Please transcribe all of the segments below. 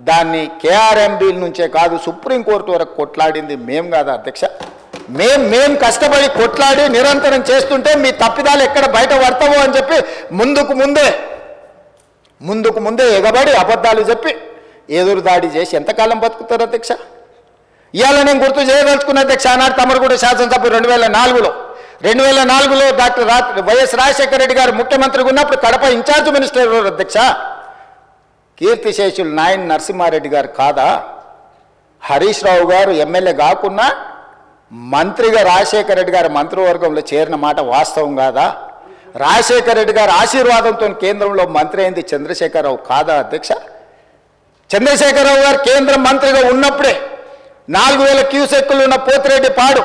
దాన్ని కేఆర్ఎంబీల నుంచే కాదు సుప్రీంకోర్టు వరకు కొట్లాడింది మేం కాదా అధ్యక్ష? మేం కష్టపడి కొట్లాడి నిరంతరం చేస్తుంటే మీ తప్పిదాలు ఎక్కడ బయట పడతావో అని చెప్పి ముందుకు ముందే ఎగబడి అబద్ధాలు చెప్పి ఎదురు దాడి చేసి ఎంతకాలం బతుకుతారు అధ్యక్ష? ఇవాళ నేను గుర్తు చేయదలుచుకున్న అధ్యక్ష, ఆనాడు తమరుగూడ శాసనసభ 2004లో డాక్టర్ వైఎస్ రాజశేఖర రెడ్డి గారు ముఖ్యమంత్రిగా ఉన్నప్పుడు కడప ఇన్ఛార్జ్ మినిస్టర్ ఎవరు అధ్యక్ష? కీర్తిశేషులు నాయన్ నరసింహారెడ్డి గారు కాదా? హరీష్ రావు గారు ఎమ్మెల్యే కాకున్నా మంత్రిగా రాజశేఖర రెడ్డి గారు మంత్రివర్గంలో చేరిన మాట వాస్తవం కాదా? రాజశేఖర రెడ్డి గారి ఆశీర్వాదంతో కేంద్రంలో మంత్రి అయింది చంద్రశేఖరరావు కాదా అధ్యక్ష? చంద్రశేఖరరావు గారు కేంద్ర మంత్రిగా ఉన్నప్పుడే 4,000 క్యూసెక్కులు ఉన్న పోతిరెడ్డి పాడు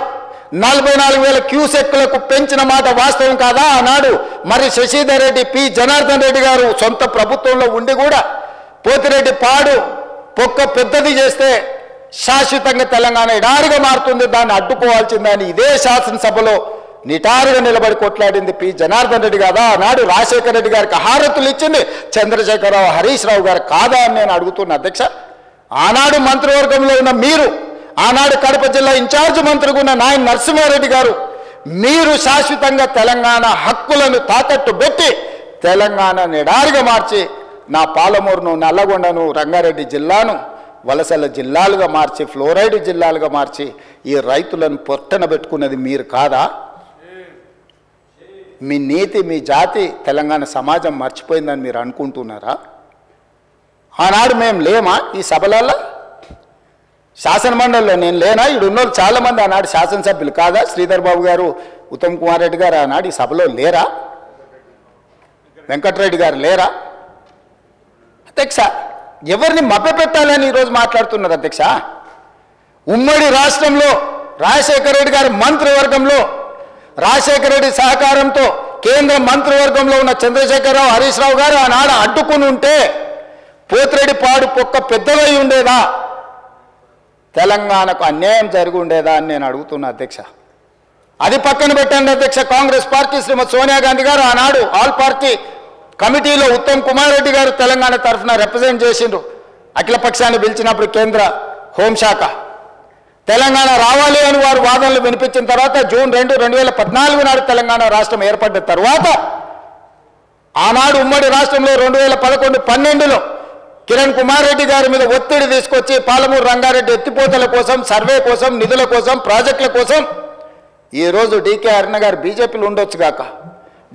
44,000 క్యూసెక్కులకు పెంచిన మాట వాస్తవం కాదా? ఆనాడు మరి శశిధర్ రెడ్డి, పి జనార్దన్ రెడ్డి గారు సొంత ప్రభుత్వంలో ఉండి కూడా పోతిరెడ్డి పాడు పొక్క పెద్దది చేస్తే శాశ్వతంగా తెలంగాణ ఎడారిగా మారుతుంది, దాన్ని అడ్డుకోవాల్సిందని ఇదే శాసనసభలో నిటారుగా నిలబడి కొట్లాడింది పి జనార్దన్ రెడ్డి కాదా? ఆనాడు రాజశేఖర రెడ్డి గారికి హారతులు ఇచ్చింది చంద్రశేఖరరావు, హరీష్ రావు గారు కాదా అని నేను అడుగుతున్నా అధ్యక్ష. ఆనాడు మంత్రివర్గంలో ఉన్న మీరు, ఆనాడు కడప జిల్లా ఇన్ఛార్జ్ మంత్రిగా ఉన్న నాయన్ నరసింహారెడ్డి గారు, మీరు శాశ్వతంగా తెలంగాణ హక్కులను తాకట్టు పెట్టి తెలంగాణ ఎడారిగా మార్చి నా పాలమూరును, నల్లగొండను, రంగారెడ్డి జిల్లాను వలసల జిల్లాలుగా మార్చి, ఫ్లోరైడ్ జిల్లాలుగా మార్చి ఈ రైతులను పొట్టన పెట్టుకున్నది మీరు కాదా? మీ నీతి, మీ జాతి తెలంగాణ సమాజం మర్చిపోయిందని మీరు అనుకుంటున్నారా? ఆనాడు మేము లేమా ఈ సభలలో? శాసనమండలిలో నేను లేనా? ఇక్కడ ఉన్నోళ్ళు చాలామంది ఆనాడు శాసనసభ్యులు కాదా? శ్రీధర్ బాబు గారు, ఉత్తమ్ కుమార్ రెడ్డి గారు ఆనాడు ఈ సభలో లేరా? వెంకటరెడ్డి గారు లేరా? అధ్యక్ష, ఎవరిని మభ్యపెట్టాలని ఈరోజు మాట్లాడుతున్నారు అధ్యక్ష? ఉమ్మడి రాష్ట్రంలో రాజశేఖర రెడ్డి గారి మంత్రివర్గంలో రాజశేఖర రెడ్డి సహకారంతో కేంద్ర మంత్రివర్గంలో ఉన్న చంద్రశేఖరరావు, హరీష్ రావు గారు ఆనాడు అడ్డుకుని ఉంటే పోతిరెడ్డి పాడు పొక్క పెద్దదై ఉండేదా? తెలంగాణకు అన్యాయం జరిగి ఉండేదా అని నేను అడుగుతున్నా అధ్యక్ష. అది పక్కన పెట్టండి అధ్యక్ష. కాంగ్రెస్ పార్టీ శ్రీమతి సోనియా గాంధీ గారు ఆనాడు ఆల్ పార్టీ కమిటీలో ఉత్తమ్ కుమార్ రెడ్డి గారు తెలంగాణ తరఫున రిప్రజెంట్ చేసిండ్రు. అఖిలపక్షాన్ని పిలిచినప్పుడు కేంద్ర హోంశాఖ తెలంగాణ రావాలి అని వారు వాదనలు వినిపించిన తర్వాత జూన్ 2, 2014 నాడు తెలంగాణ రాష్ట్రం ఏర్పడ్డ తర్వాత ఆనాడు ఉమ్మడి రాష్ట్రంలో 2011-12లో కిరణ్ కుమార్ రెడ్డి గారి మీద ఒత్తిడి తీసుకొచ్చి పాలమూరు రంగారెడ్డి ఎత్తిపోతల కోసం, సర్వే కోసం, నిధుల కోసం, ప్రాజెక్టుల కోసం ఈరోజు డీకే అరుణ గారు బీజేపీలో ఉండొచ్చు కాక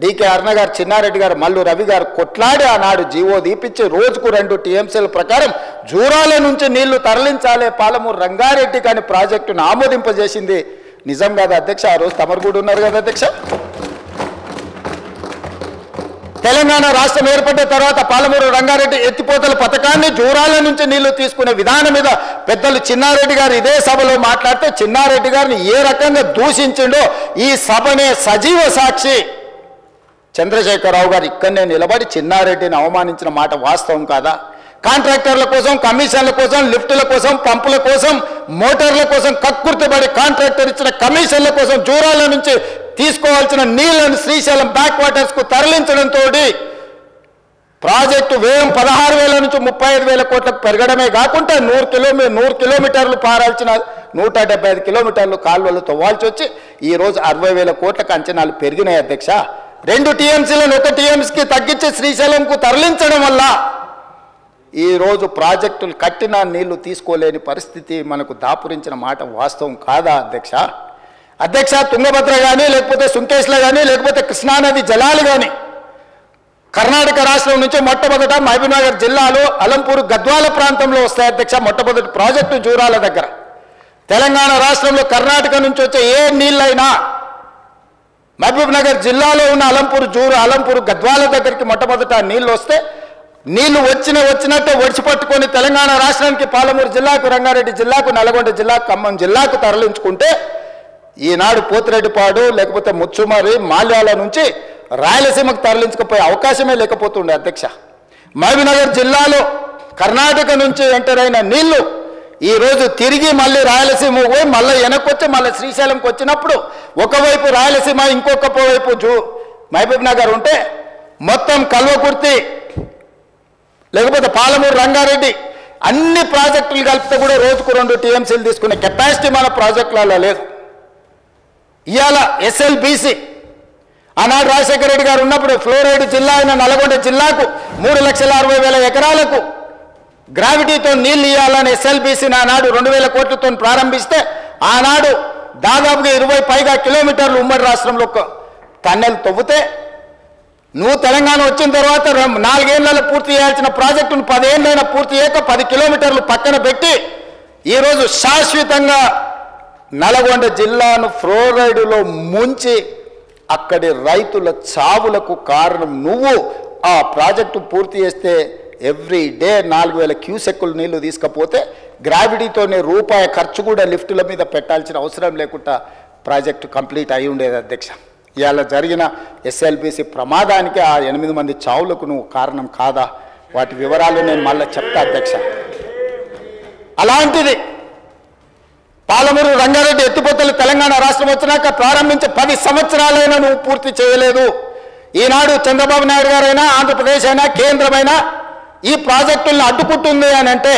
డీకే అరుణ గారు, చిన్నారెడ్డి గారు, మల్లు రవి గారు కొట్లాడి ఆనాడు జీవో దీపించి రోజుకు 2 టీఎంసీల ప్రకారం జూరాల నుంచి నీళ్లు తరలించాలి పాలమూరు రంగారెడ్డి కానీ ప్రాజెక్టును ఆమోదింపజేసింది నిజం కాదా అధ్యక్ష? ఆ రోజు తమరు కూడా ఉన్నారు కదా అధ్యక్ష. తెలంగాణ రాష్ట్రం ఏర్పడ్డ తర్వాత పాలమూరు రంగారెడ్డి ఎత్తిపోతల పథకాన్ని జూరాల నుంచి నీళ్లు తీసుకునే విధానం మీద పెద్దలు చిన్నారెడ్డి గారు ఇదే సభలో మాట్లాడితే చిన్నారెడ్డి గారిని ఏ రకంగా దూషించిండో ఈ సభనే సజీవ సాక్షి. చంద్రశేఖరరావు గారు ఇక్కడనే నిలబడి చిన్నారెడ్డిని అవమానించిన మాట వాస్తవం కాదా? కాంట్రాక్టర్ల కోసం, కమిషన్ల కోసం, లిఫ్టుల కోసం, పంపుల కోసం, మోటార్ల కోసం కక్కుర్తిపడి కాంట్రాక్టర్ ఇచ్చిన కమిషన్ల కోసం జూరాల నుంచి తీసుకోవాల్సిన నీళ్లను శ్రీశైలం బ్యాక్ వాటర్స్కు తరలించడంతో ప్రాజెక్టు వ్యయం 16,000 నుంచి 35,000 కోట్లకు పెరగడమే కాకుండా 100 కిలోమీటర్లు పారాల్సిన 175 కిలోమీటర్లు కాలువలు తవ్వాల్సి వచ్చి ఈరోజు 60,000 కోట్లకు అంచనాలు పెరిగినాయి అధ్యక్ష. 2 టీఎంసీలను 1 టీఎంసీకి తగ్గించి శ్రీశైలంకు తరలించడం వల్ల ఈరోజు ప్రాజెక్టులు కట్టిన నీళ్లు తీసుకోలేని పరిస్థితి మనకు దాపురించిన మాట వాస్తవం కాదా అధ్యక్ష? అధ్యక్ష, తుంగభద్ర కానీ, లేకపోతే సుంకేశ్లో కానీ, లేకపోతే కృష్ణానది జలాలు కానీ కర్ణాటక రాష్ట్రం నుంచి మొట్టమొదట మహబూబ్నగర్ జిల్లాలో అలంపూర్ గద్వాల ప్రాంతంలో వస్తాయి అధ్యక్ష. మొట్టమొదటి ప్రాజెక్టు జూరాల దగ్గర. తెలంగాణ రాష్ట్రంలో కర్ణాటక నుంచి వచ్చే ఏ నీళ్ళైనా మహబూబ్నగర్ జిల్లాలో ఉన్న అలంపూర్ గద్వాల దగ్గరికి మొట్టమొదట నీళ్ళు వస్తే నీళ్లు వచ్చినట్టే ఒడిచి పట్టుకొని తెలంగాణ రాష్ట్రానికి పాలమూరు జిల్లాకు, రంగారెడ్డి జిల్లాకు, నల్గొండ జిల్లాకు, ఖమ్మం జిల్లాకు తరలించుకుంటే ఈనాడు పోతిరెడ్డిపాడు లేకపోతే ముచ్చుమరి, మాల్యాల నుంచి రాయలసీమకు తరలించకపోయే అవకాశమే లేకపోతుండే అధ్యక్ష. మహబూబ్నగర్ జిల్లాలో కర్ణాటక నుంచి ఎంటర్ అయిన నీళ్లు ఈరోజు తిరిగి మళ్ళీ రాయలసీమ పోయి మళ్ళీ వెనక్కొచ్చి మళ్ళీ శ్రీశైలంకి వచ్చినప్పుడు ఒకవైపు రాయలసీమ, ఇంకొక వైపు మహబూబ్నగర్ ఉంటే మొత్తం కల్వకుర్తి లేకపోతే పాలమూరు రంగారెడ్డి అన్ని ప్రాజెక్టులు కలిపితే కూడా రోజుకు 2 టీఎంసీలు తీసుకునే కెపాసిటీ మన ప్రాజెక్టులలో లేదు. ఇవాళ ఎస్ఎల్బీసీ ఆనాడు రాజశేఖర రెడ్డి గారు ఉన్నప్పుడు ఫ్లోరైడ్ జిల్లా అయిన నల్గొండ జిల్లాకు 3,60,000 ఎకరాలకు గ్రావిటీతో నీళ్లు ఇవ్వాలని ఎస్ఎల్బీసీని ఆనాడు 2,000 కోట్లతో ప్రారంభిస్తే ఆనాడు దాదాపుగా 20 పైగా కిలోమీటర్లు ఉమ్మడి రాష్ట్రంలో టన్నెల్ తవ్వితే నువ్వు తెలంగాణ వచ్చిన తర్వాత 4 ఏళ్లలో పూర్తి చేయాల్సిన ప్రాజెక్టును 10 ఏళ్ళైనా పూర్తి చేయక 10 కిలోమీటర్లు పక్కన పెట్టి ఈరోజు శాశ్వతంగా నల్గొండ జిల్లాను ఫ్లోరైడ్లో ముంచి అక్కడి రైతుల చావులకు కారణం నువ్వు. ఆ ప్రాజెక్టు పూర్తి చేస్తే ఎవ్రీ డే 4,000 క్యూసెక్కులు నీళ్లు తీసుకపోతే గ్రావిటీతోనే రూపాయి ఖర్చు కూడా లిఫ్టుల మీద పెట్టాల్సిన అవసరం లేకుండా ప్రాజెక్టు కంప్లీట్ అయి ఉండేది అధ్యక్ష. ఇవాళ జరిగిన ఎస్ఎల్బీసీ ప్రమాదానికి ఆ 8 మంది చావులకు నువ్వు కారణం కాదా? వాటి వివరాలు నేను మళ్ళీ చెప్తా అధ్యక్ష. అలాంటిది పాలమూరు రంగారెడ్డి ఎత్తిపోతలు తెలంగాణ రాష్ట్రం వచ్చినాక ప్రారంభించి 10 సంవత్సరాలైనా నువ్వు పూర్తి చేయలేదు. ఈనాడు చంద్రబాబు నాయుడు గారైనా ఆంధ్రప్రదేశ్ అయినా కేంద్రమైనా ఈ ప్రాజెక్టులను అడ్డుకుంటుంది అని అంటే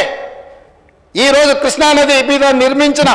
ఈరోజు కృష్ణానది మీద నిర్మించిన